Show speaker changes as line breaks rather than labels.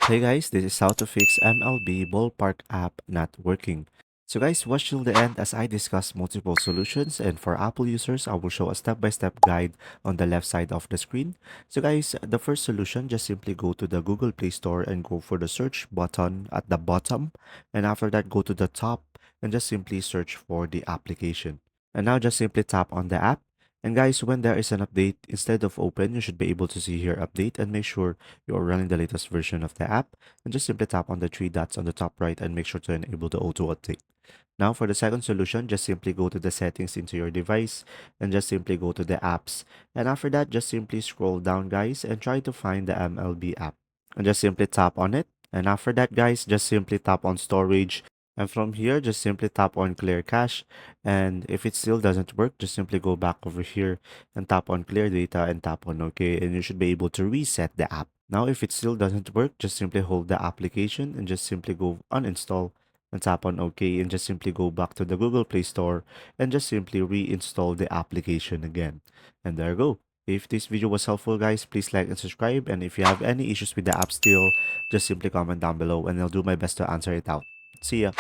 Hey guys, this is how to fix MLB Ballpark app not working. So guys, watch till the end as I discuss multiple solutions, and for Apple users, I will show a step-by-step guide on the left side of the screen. So guys, the first solution, just simply go to the Google Play Store and go for the search button at the bottom. And after that, go to the top and just simply search for the application. And now just simply tap on the app. And guys, when there is an update, instead of open, you should be able to see here update and make sure you're running the latest version of the app, and just simply tap on the three dots on the top right and make sure to enable the auto update. Now for the second solution, just simply go to the settings into your device and just simply go to the apps. And after that, just simply scroll down guys and try to find the MLB app. And just simply tap on it. And after that guys, just simply tap on storage. And from here, just simply tap on clear cache. And if it still doesn't work, just simply go back over here and tap on clear data and tap on OK. And you should be able to reset the app. Now, if it still doesn't work, just simply hold the application and just simply go uninstall and tap on OK and just simply go back to the Google Play Store and just simply reinstall the application again. And there you go. If this video was helpful, guys, please like and subscribe. And if you have any issues with the app still, just simply comment down below and I'll do my best to answer it out. See ya.